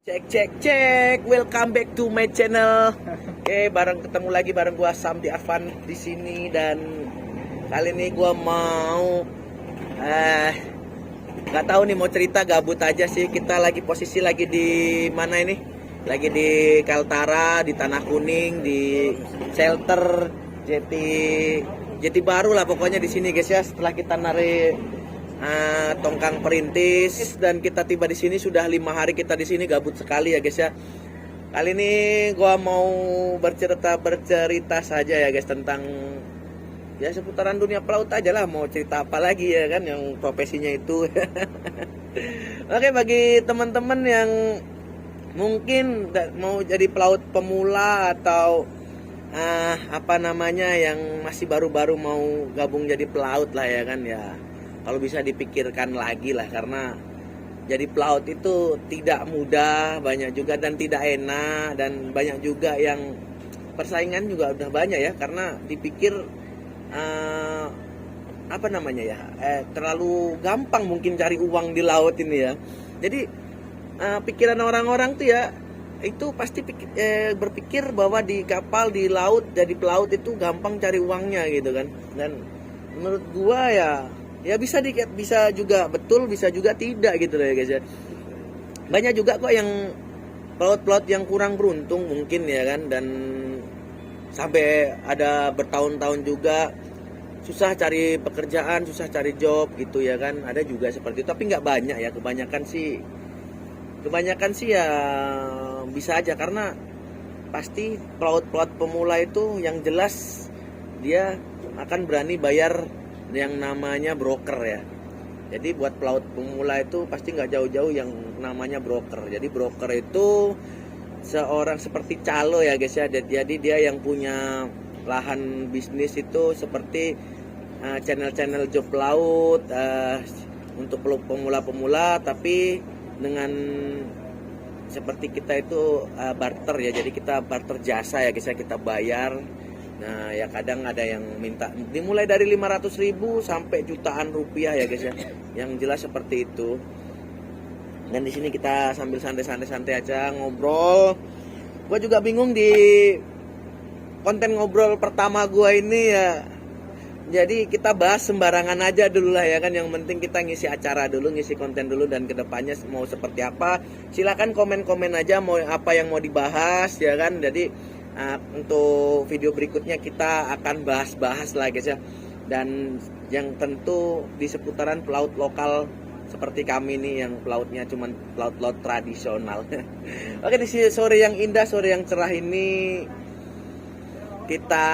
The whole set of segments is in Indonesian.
Cek cek cek, welcome back to my channel. Oke, ketemu lagi bareng gua Sam di Arfan di sini, dan kali ini gua mau nggak tahu nih, mau cerita gabut aja sih. Kita lagi posisi lagi di mana ini? Lagi di Kaltara, di Tanah Kuning, di shelter Jati Baru lah pokoknya di sini guys ya. Setelah kita narik tongkang perintis dan kita tiba di sini, sudah 5 hari kita di sini, gabut sekali ya guys ya. Kali ini gua mau bercerita saja ya guys, tentang ya seputaran dunia pelaut aja lah. Mau cerita apa lagi ya kan, yang profesinya itu. Oke, bagi teman-teman yang mungkin mau jadi pelaut pemula atau yang masih baru-baru mau gabung jadi pelaut lah ya kan ya, kalau bisa dipikirkan lagi lah, karena jadi pelaut itu tidak mudah, banyak juga dan tidak enak, dan banyak juga yang persaingan juga udah banyak ya, karena dipikir terlalu gampang mungkin cari uang di laut ini ya. Jadi pikiran orang-orang tuh ya itu pasti berpikir bahwa di kapal, di laut, jadi pelaut itu gampang cari uangnya gitu kan. Dan menurut gua ya bisa juga betul, bisa juga tidak gitu ya guys ya. Banyak juga kok yang pelaut-pelaut yang kurang beruntung mungkin ya kan, dan sampai ada bertahun-tahun juga susah cari pekerjaan, susah cari job gitu ya kan. Ada juga seperti itu, tapi nggak banyak ya. Kebanyakan sih ya bisa aja, karena pasti pelaut-pelaut pemula itu yang jelas dia akan berani bayar yang namanya broker ya. Jadi buat pelaut pemula itu pasti nggak jauh-jauh yang namanya broker. Jadi broker itu seorang seperti calo ya guys ya. Jadi dia yang punya lahan bisnis itu seperti channel-channel job laut untuk pemula-pemula, tapi dengan seperti kita itu barter ya. Jadi kita barter jasa ya guys ya, kita bayar. Nah ya, kadang ada yang minta dimulai dari 500.000 sampai jutaan rupiah ya guys ya. Yang jelas seperti itu. Dan di sini kita sambil santai-santai aja ngobrol. Gua juga bingung di konten ngobrol pertama gua ini ya. Jadi kita bahas sembarangan aja dulu lah ya kan. Yang penting kita ngisi acara dulu, ngisi konten dulu, dan kedepannya mau seperti apa silakan komen-komen aja, mau apa yang mau dibahas ya kan. Jadi untuk video berikutnya kita akan bahas-bahas lah guys ya, dan yang tentu di seputaran pelaut lokal seperti kami nih, yang pelautnya cuman pelaut-pelaut tradisional. Oke, di sore yang indah, sore yang cerah ini kita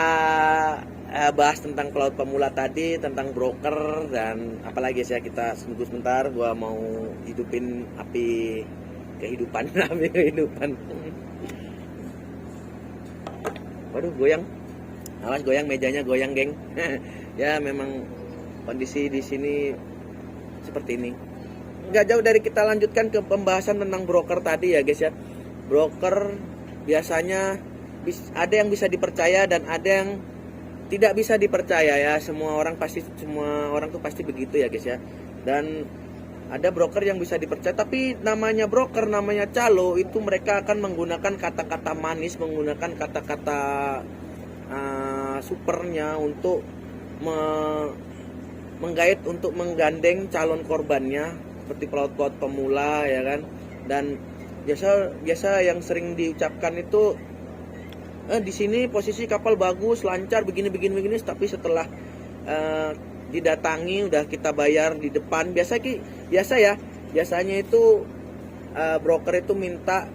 bahas tentang pelaut pemula tadi, tentang broker, dan apalagi sih ya. Kita tunggu sebentar, gua mau hidupin api kehidupan. Api kehidupan. Waduh, goyang. Awas goyang, mejanya goyang, geng. Ya memang kondisi di sini seperti ini. Nggak jauh dari kita lanjutkan ke pembahasan tentang broker tadi ya guys ya. Broker biasanya ada yang bisa dipercaya dan ada yang tidak bisa dipercaya ya. Semua orang tuh pasti begitu ya guys ya. Dan ada broker yang bisa dipercaya, tapi namanya broker, namanya calo, itu mereka akan menggunakan kata-kata manis, menggunakan kata-kata supernya untuk menggait, untuk menggandeng calon korbannya, seperti pelaut-pelaut pemula ya kan. Dan biasa yang sering diucapkan itu di sini posisi kapal bagus, lancar, begini, tapi setelah didatangi, udah kita bayar di depan, biasanya itu broker itu minta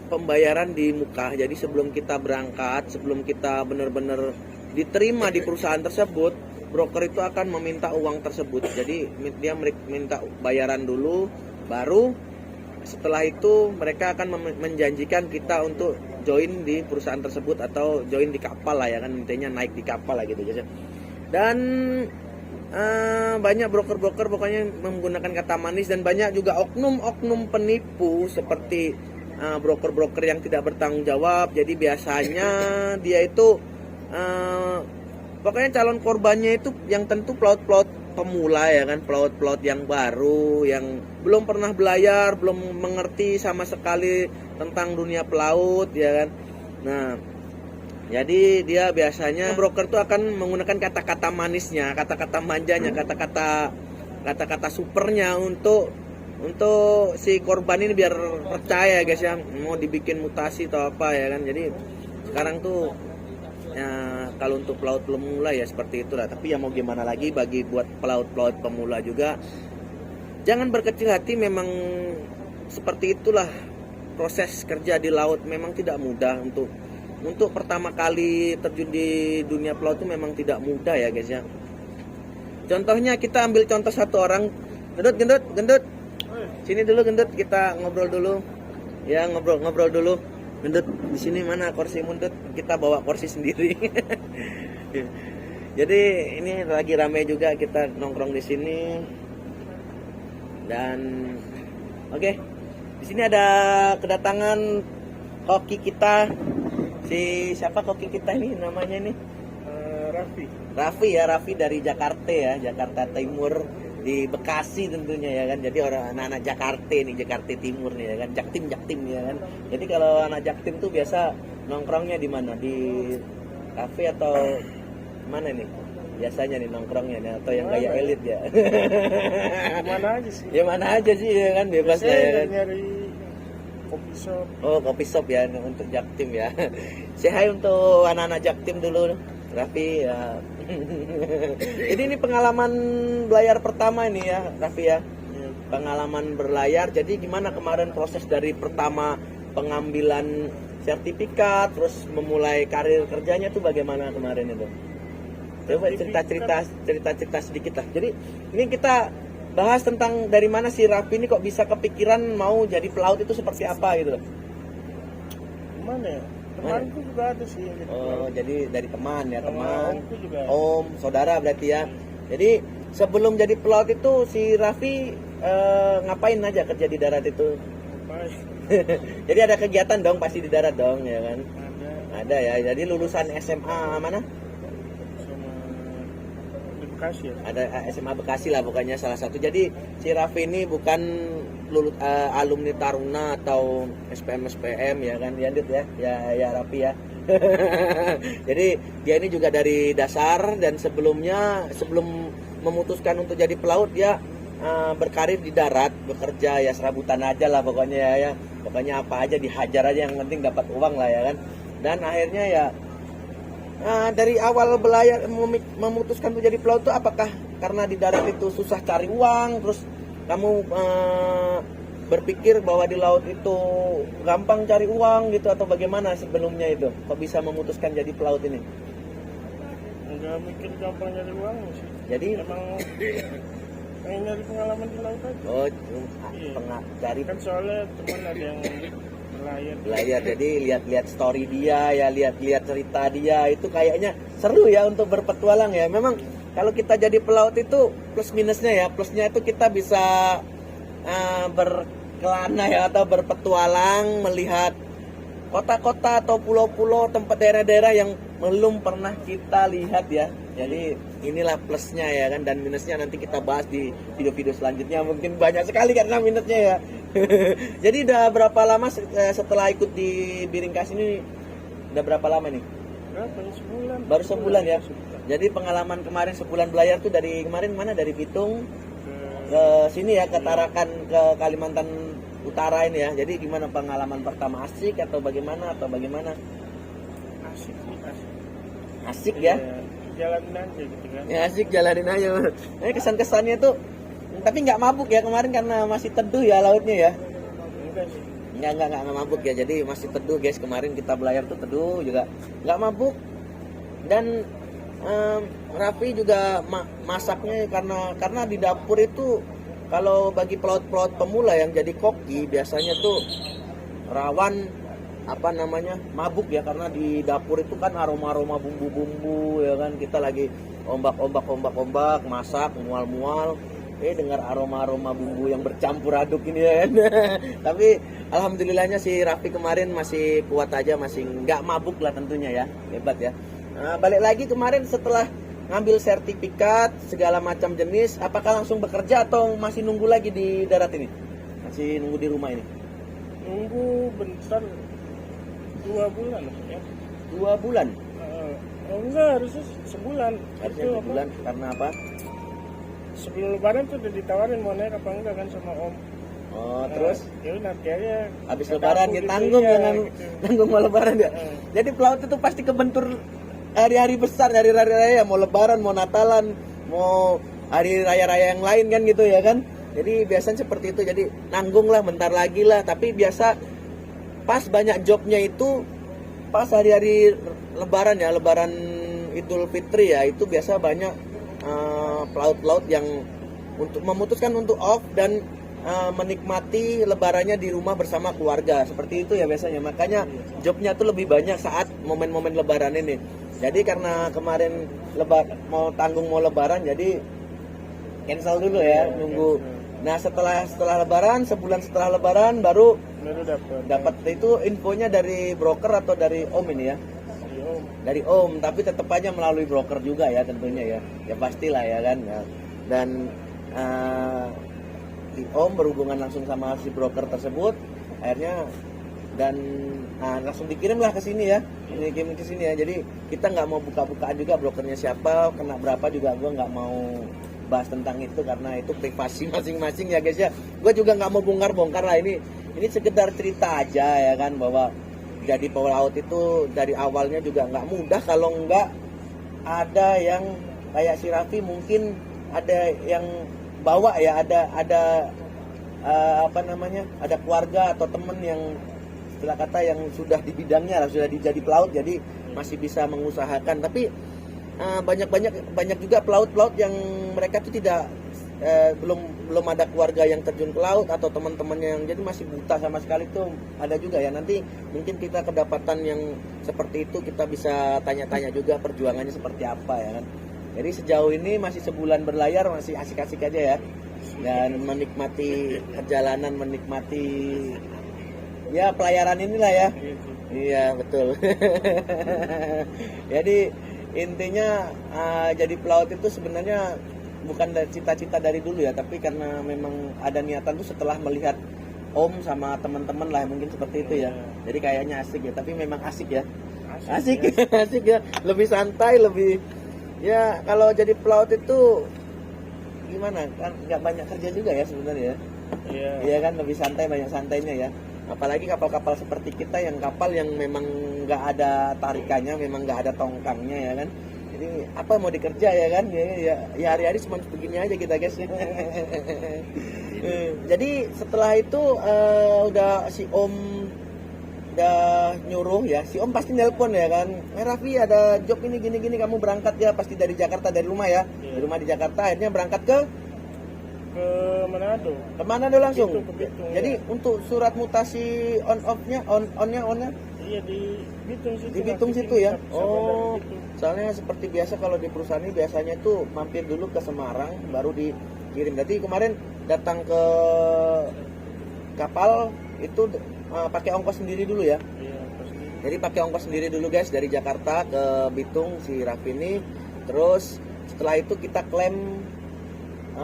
pembayaran di muka. Jadi sebelum kita berangkat, sebelum kita benar-benar diterima di perusahaan tersebut, broker itu akan meminta uang tersebut. Jadi dia minta bayaran dulu, baru setelah itu mereka akan menjanjikan kita untuk join di perusahaan tersebut atau join di kapal lah ya kan, intinya naik di kapal lah gitu aja. Dan banyak broker-broker pokoknya menggunakan kata manis, dan banyak juga oknum-oknum penipu seperti broker-broker yang tidak bertanggung jawab. Jadi biasanya dia itu pokoknya calon korbannya itu yang tentu pelaut-pelaut pemula ya kan, pelaut-pelaut yang baru, yang belum pernah belayar, belum mengerti sama sekali tentang dunia pelaut ya kan. Nah, jadi dia biasanya broker tuh akan menggunakan kata-kata manisnya, kata-kata manjanya, kata-kata supernya untuk si korban ini biar percaya guys ya, mau dibikin mutasi atau apa ya kan. Jadi sekarang tuh ya, kalau untuk pelaut pemula ya seperti itulah. Tapi ya mau gimana lagi, bagi buat pelaut-pelaut pemula juga jangan berkecil hati. Memang seperti itulah proses kerja di laut, memang tidak mudah. Untuk pertama kali terjun di dunia pelaut itu memang tidak mudah ya guys ya. Contohnya kita ambil contoh satu orang. Gendut sini dulu Gendut, kita ngobrol dulu ya, ngobrol dulu Gendut. Di sini mana kursi Gendut, kita bawa kursi sendiri. Jadi ini lagi ramai juga, kita nongkrong di sini. Dan oke, di sini ada kedatangan koki kita. Siapa koki kita ini namanya nih? Raffi dari Jakarta ya, Jakarta Timur, di Bekasi tentunya ya kan. Jadi orang anak-anak Jakarta nih, Jakarta Timur nih ya kan, Jaktim ya kan. Jadi kalau anak Jaktim tuh biasa nongkrongnya di mana? Di kafe atau mana nih? Biasanya nih nongkrongnya nih, atau yang gaya elit ya. Mana aja sih? Ya mana aja sih ya kan, bebas lah ya kan. Nyari kopi shop. Oh, kopi shop ya untuk Jaktim ya. Say hi untuk anak-anak Jaktim dulu, Raffi ya. Jadi ini pengalaman belayar pertama ini ya, Raffi ya. Pengalaman berlayar. Jadi gimana kemarin proses dari pertama pengambilan sertifikat, terus memulai karir kerjanya tuh bagaimana kemarin itu? Coba cerita sedikit lah. Jadi ini kita bahas tentang dari mana si Raffi ini kok bisa kepikiran mau jadi pelaut itu seperti apa gitu loh. Gimana ya? Temanku juga ada sih yang jadi pelaut. Jadi dari teman ya, teman. Juga. Om, saudara berarti ya. Jadi sebelum jadi pelaut itu si Raffi ngapain aja kerja di darat itu? Jadi ada kegiatan dong pasti di darat dong ya kan? Ada ya. Jadi lulusan SMA mana? Bekasi ya? Ada SMA Bekasi lah pokoknya salah satu. Jadi si Raffi ini bukan alumni Taruna atau SPM ya kan, Dit ya. Ya Raffi ya. Jadi dia ini juga dari dasar, dan sebelum memutuskan untuk jadi pelaut dia berkarir di darat, bekerja ya serabutan aja lah pokoknya ya. Pokoknya apa aja dihajar aja, yang penting dapat uang lah ya kan. Dan akhirnya ya dari awal belayar memutuskan untuk jadi pelaut itu apakah karena di darat itu susah cari uang, terus kamu berpikir bahwa di laut itu gampang cari uang gitu, atau bagaimana sebelumnya itu kok bisa memutuskan jadi pelaut ini? Enggak mikir gampang cari uang sih. Jadi emang pengen nyari pengalaman di laut aja. Oh, cari kan soalnya teman ada yang belayar, jadi lihat story dia ya, lihat cerita dia, itu kayaknya seru ya untuk berpetualang ya. Memang kalau kita jadi pelaut itu plus minusnya ya, plusnya itu kita bisa berkelana ya, atau berpetualang melihat kota-kota atau pulau-pulau, tempat daerah-daerah yang belum pernah kita lihat ya. Jadi inilah plusnya ya kan, dan minusnya nanti kita bahas di video-video selanjutnya, mungkin banyak sekali karena minusnya ya. Jadi udah berapa lama setelah ikut di Biringkas ini, udah berapa lama nih? Sebulan. Baru sebulan ya. Jadi pengalaman kemarin sebulan belayar tuh dari kemarin mana? Dari Bitung ke sini ya, ke Tarakan, ke Kalimantan Utara ini ya. Jadi gimana pengalaman pertama, asik atau bagaimana Asik ya. Jalanin aja gitu kan. Ya asik, jalanin aja. Nah, kesan-kesannya tuh tapi nggak mabuk ya kemarin karena masih teduh ya lautnya ya. Enggak mabuk ya. Jadi masih teduh guys, kemarin kita belayar tuh teduh juga, nggak mabuk. Dan Raffi juga masaknya karena di dapur itu, kalau bagi pelaut-pelaut pemula yang jadi koki biasanya tuh rawan mabuk ya, karena di dapur itu kan aroma bumbu-bumbu ya kan. Kita lagi ombak masak mual dengar aroma bumbu yang bercampur aduk ini ya kan. Tapi alhamdulillahnya si Raffi kemarin masih kuat aja, masih nggak mabuk lah tentunya ya, hebat ya. Balik lagi kemarin setelah ngambil sertifikat segala macam jenis, apakah langsung bekerja atau masih nunggu lagi di darat ini? Masih nunggu di rumah ini? Nunggu bentar 2 bulan ya. 2 bulan? Enggak, harusnya sebulan. Harusnya Itu sebulan, karena apa? Sebelum lebaran tuh udah ditawarin mau naik apa enggak kan sama Om. Oh, terus Ya nanti aja. habis kita lebaran tahu ya gitu, tanggung iya, dengan gitu. tanggung mau lebaran ya. Jadi pelaut itu pasti kebentur hari-hari besar, hari-hari raya, mau lebaran, mau Natalan, mau hari raya-raya yang lain kan gitu ya kan. Jadi biasanya seperti itu. Jadi nanggung lah bentar lagi lah, tapi biasa pas banyak jobnya itu pas hari-hari lebaran ya, lebaran Idul Fitri ya, itu biasa banyak pelaut-pelaut yang untuk memutuskan untuk off dan menikmati lebarannya di rumah bersama keluarga. Seperti itu ya biasanya. Makanya jobnya tuh lebih banyak saat momen-momen lebaran ini. Jadi karena kemarin mau lebaran, jadi cancel dulu ya, nunggu. Nah setelah lebaran, sebulan setelah lebaran baru dapat itu infonya dari broker atau dari Om ini ya. Dari Om, tapi tetap aja melalui broker juga ya tentunya ya. Ya pastilah ya kan. Dan si Om berhubungan langsung sama si broker tersebut, akhirnya dan langsung dikirimlah ke sini ya, dikirim ke sini ya. Jadi kita nggak mau buka-bukaan juga brokernya siapa, kena berapa juga, gue nggak mau bahas tentang itu karena itu privasi masing-masing ya guys ya. Gue juga nggak mau bongkar-bongkar lah, ini sekedar cerita aja ya kan, bahwa jadi pelaut itu dari awalnya juga nggak mudah kalau nggak ada yang kayak si Raffi, mungkin ada yang bawa ya, ada ada keluarga atau temen yang istilah kata yang sudah di bidangnya lah, sudah jadi pelaut, jadi masih bisa mengusahakan. Tapi banyak juga pelaut yang mereka tuh tidak belum ada keluarga yang terjun ke laut atau teman-temannya yang jadi masih buta sama sekali, tuh ada juga ya. Nanti mungkin kita kedapatan yang seperti itu, kita bisa tanya-tanya juga perjuangannya seperti apa ya kan. Jadi sejauh ini masih sebulan berlayar, masih asik-asik aja ya, dan menikmati perjalanan, menikmati ya pelayaran inilah ya. Iya betul. Jadi intinya jadi pelaut itu sebenarnya bukan cita-cita dari dulu ya, tapi karena memang ada niatan tuh setelah melihat Om sama teman-teman lah, mungkin seperti itu ya. Jadi kayaknya asik ya, tapi memang asik ya. Asik ya. Asik ya, lebih santai, lebih ya. Kalau jadi pelaut itu gimana kan, nggak banyak kerja juga ya sebenarnya ya. Iya kan, lebih santai, banyak santainya ya. Apalagi kapal-kapal seperti kita, yang kapal yang memang nggak ada tarikannya, memang nggak ada tongkangnya ya kan. Jadi apa mau dikerja ya kan, ya hari-hari cuma begini aja kita guys. Jadi setelah itu udah si Om udah nyuruh ya, si Om pasti nelpon ya kan, Raffi ada job ini gini-gini, kamu berangkat ya, pasti dari Jakarta, dari rumah ya, dari rumah di Jakarta, akhirnya berangkat ke Manado. Ke Manado langsung. Ke Bitung, jadi ya. Untuk surat mutasi onnya Iya di Bitung situ. di Bitung situ ya. Oh, soalnya seperti biasa kalau di perusahaan ini biasanya tuh mampir dulu ke Semarang baru dikirim. Jadi kemarin datang ke kapal itu pakai ongkos sendiri dulu ya. Iya, pasti. Jadi pakai ongkos sendiri dulu guys, dari Jakarta ke Bitung si Raffi ini. Terus setelah itu kita klaim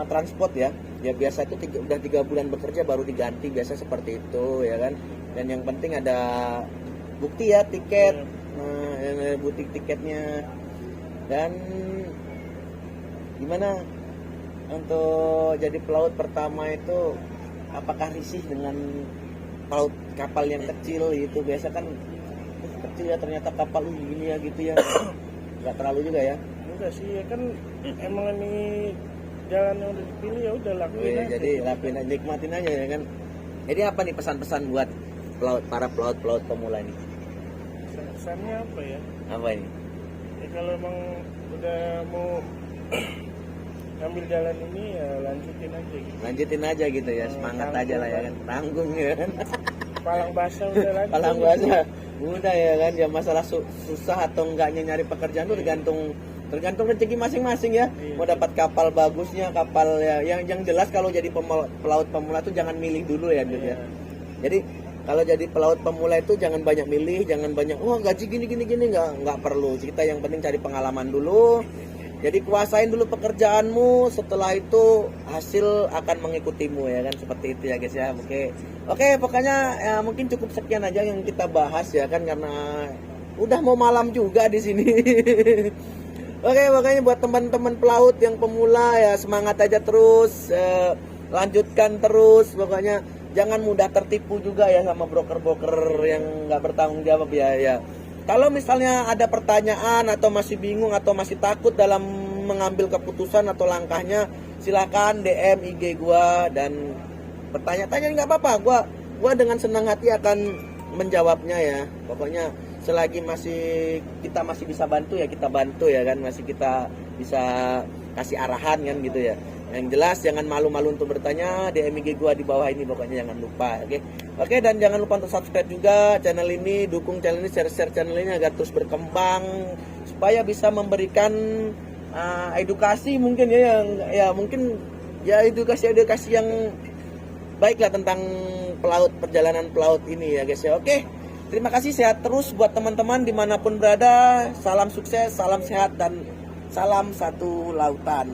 transport ya. Ya biasa itu udah 3 bulan bekerja baru diganti, biasa seperti itu ya kan. Dan yang penting ada bukti ya, tiket, bukti tiketnya. Dan gimana untuk jadi pelaut pertama itu, apakah risih dengan pelaut kapal yang kecil itu? Biasa kan kecil ya, ternyata kapal gini ya gitu ya. Nggak terlalu juga ya. Enggak sih ya kan, emang ini jalan yang udah dipilih, ya udah lakuin aja. Jadi lakuin aja, nikmatin aja ya kan. Jadi apa nih pesan-pesan buat para pelaut pemula ini? Pesannya apa ya? Apa ini? Ya kalau emang udah mau ngambil jalan ini ya lanjutin aja gitu. Lanjutin aja gitu ya, semangat aja lah ya kan. Tanggung ya kan. Palang basah udah lanjut. Palang basah udah ya kan. Ya masalah susah atau enggaknya nyari pekerjaan tuh tergantung rezeki masing-masing ya. Mau dapat kapal bagusnya, kapal ya yang jelas kalau jadi pelaut pemula tuh jangan milih dulu ya gitu ya. Jadi kalau jadi pelaut pemula itu jangan banyak milih, jangan banyak gaji gini nggak perlu. Kita yang penting cari pengalaman dulu, Jadi kuasain dulu pekerjaanmu, setelah itu hasil akan mengikutimu ya kan, seperti itu ya guys ya. Oke, pokoknya ya, mungkin cukup sekian aja yang kita bahas ya kan, karena udah mau malam juga di sini. Oke, pokoknya buat teman-teman pelaut yang pemula ya semangat aja terus, lanjutkan terus. Pokoknya jangan mudah tertipu juga ya sama broker-broker yang nggak bertanggung jawab ya. Kalau misalnya ada pertanyaan atau masih bingung atau masih takut dalam mengambil keputusan atau langkahnya, silakan DM IG gua dan bertanya-tanya, nggak apa-apa. Gua dengan senang hati akan menjawabnya ya. Pokoknya selagi kita masih bisa bantu ya kita bantu ya kan, masih kita bisa kasih arahan kan gitu ya. Yang jelas jangan malu-malu untuk bertanya, DM IG gua di bawah ini pokoknya, jangan lupa. Oke, dan jangan lupa untuk subscribe juga channel ini, dukung channel ini, share channel ini agar terus berkembang supaya bisa memberikan edukasi mungkin ya, yang ya mungkin ya edukasi yang baik lah tentang perjalanan pelaut ini ya guys ya. Oke, terima kasih, sehat terus buat teman-teman dimanapun berada. Salam sukses, salam sehat, dan salam satu lautan.